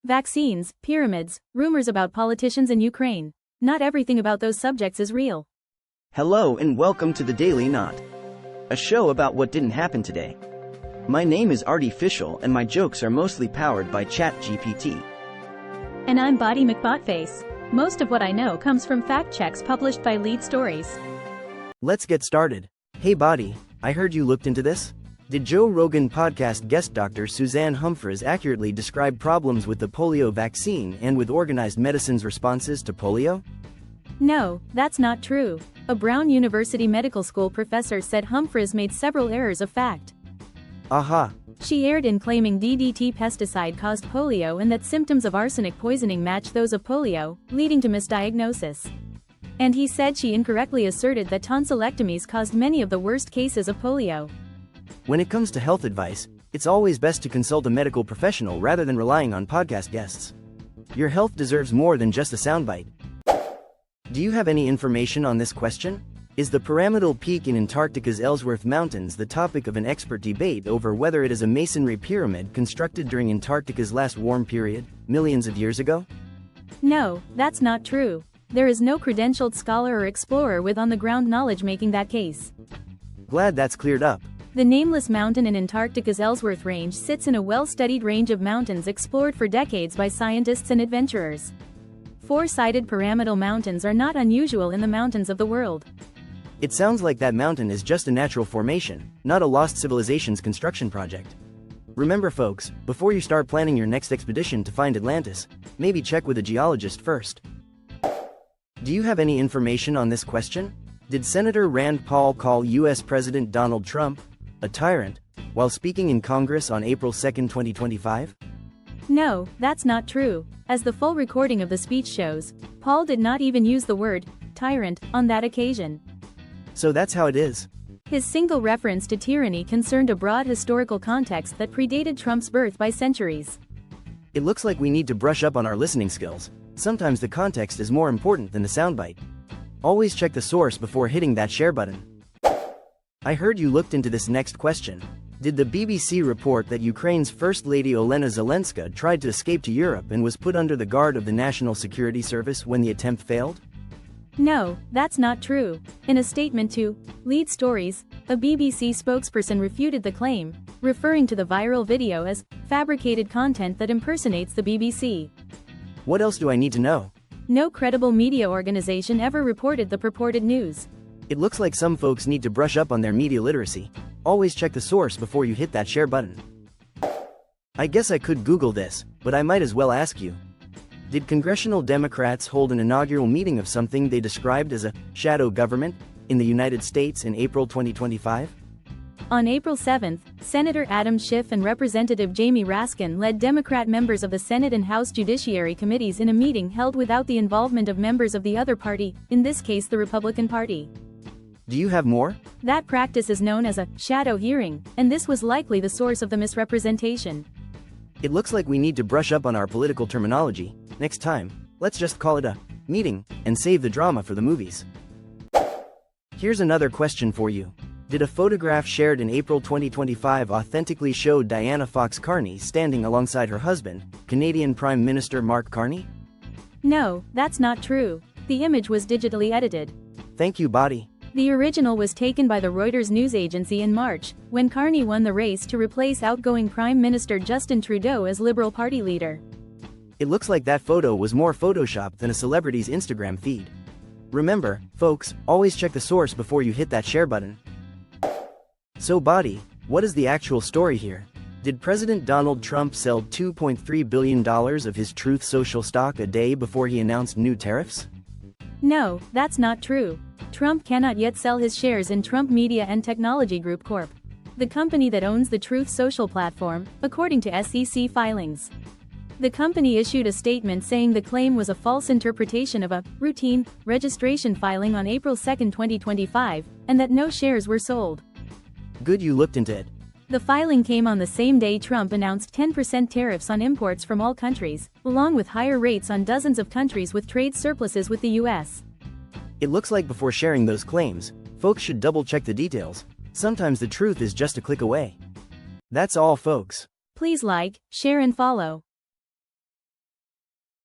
vaccines, pyramids, rumors about politicians in Ukraine. Not everything about those subjects is real. Hello and welcome to the Daily Knot, a show about what didn't happen today. My name is Artificial and my jokes are mostly powered by ChatGPT. And I'm Body McBotface. Most of what I know comes from fact checks published by Lead Stories. Let's get started. Hey Body, I heard you looked into this? Did Joe Rogan podcast guest Dr. Suzanne Humphries accurately describe problems with the polio vaccine and with organized medicine's responses to polio? No, that's not true. A Brown University Medical School professor said Humphries made several errors of fact. Aha. She erred in claiming DDT pesticide caused polio and that symptoms of arsenic poisoning match those of polio, leading to misdiagnosis. And he said she incorrectly asserted that tonsillectomies caused many of the worst cases of polio. When it comes to health advice, it's always best to consult a medical professional rather than relying on podcast guests. Your health deserves more than just a soundbite. Do you have any information on this question? Is the Pyramidal peak in Antarctica's Ellsworth Mountains the topic of an expert debate over whether it is a masonry pyramid constructed during Antarctica's last warm period, millions of years ago? No, that's not true. There is no credentialed scholar or explorer with on-the-ground knowledge making that case. Glad that's cleared up. The nameless mountain in Antarctica's Ellsworth Range sits in a well-studied range of mountains explored for decades by scientists and adventurers. Four-sided pyramidal mountains are not unusual in the mountains of the world. It sounds like that mountain is just a natural formation, not a lost civilization's construction project. Remember folks, before you start planning your next expedition to find Atlantis, maybe check with a geologist first. Do you have any information on this question? Did Senator Rand Paul call U.S. President Donald Trump a tyrant while speaking in Congress on April 2, 2025? No, that's not true. As the full recording of the speech shows, Paul did not even use the word tyrant on that occasion. So that's how it is. His single reference to tyranny concerned a broad historical context that predated Trump's birth by centuries. It looks like we need to brush up on our listening skills. Sometimes the context is more important than the soundbite. Always check the source before hitting that share button. I heard you looked into this next question. Did the BBC report that Ukraine's First Lady Olena Zelenska tried to escape to Europe and was put under the guard of the National Security Service when the attempt failed? No, that's not true. In a statement to Lead Stories, a BBC spokesperson refuted the claim, referring to the viral video as fabricated content that impersonates the BBC. What else do I need to know? No credible media organization ever reported the purported news. It looks like some folks need to brush up on their media literacy. Always check the source before you hit that share button. I guess I could Google this, but I might as well ask you. Did Congressional Democrats hold an inaugural meeting of something they described as a shadow government in the United States in April 2025? On April 7, Senator Adam Schiff and Representative Jamie Raskin led Democrat members of the Senate and House Judiciary Committees in a meeting held without the involvement of members of the other party, in this case the Republican Party. Do you have more? That practice is known as a shadow hearing, and this was likely the source of the misrepresentation. It looks like we need to brush up on our political terminology. Next time, let's just call it a meeting and save the drama for the movies. Here's another question for you. Did a photograph shared in April 2025 authentically show Diana Fox Carney standing alongside her husband, Canadian Prime Minister Mark Carney? No, that's not true. The image was digitally edited. Thank you, Body. The original was taken by the Reuters news agency in March, when Carney won the race to replace outgoing Prime Minister Justin Trudeau as Liberal Party leader. It looks like that photo was more photoshopped than a celebrity's Instagram feed. Remember, folks, always check the source before you hit that share button. So Body, what is the actual story here? Did President Donald Trump sell $2.3 billion of his Truth Social stock a day before he announced new tariffs? No, that's not true. Trump cannot yet sell his shares in Trump Media and Technology Group Corp., the company that owns the Truth Social platform, according to SEC filings. The company issued a statement saying the claim was a false interpretation of a routine registration filing on April 2, 2025, and that no shares were sold. Good you looked into it. The filing came on the same day Trump announced 10% tariffs on imports from all countries, along with higher rates on dozens of countries with trade surpluses with the U.S. It looks like before sharing those claims, folks should double-check the details. Sometimes the truth is just a click away. That's all folks. Please like, share and follow.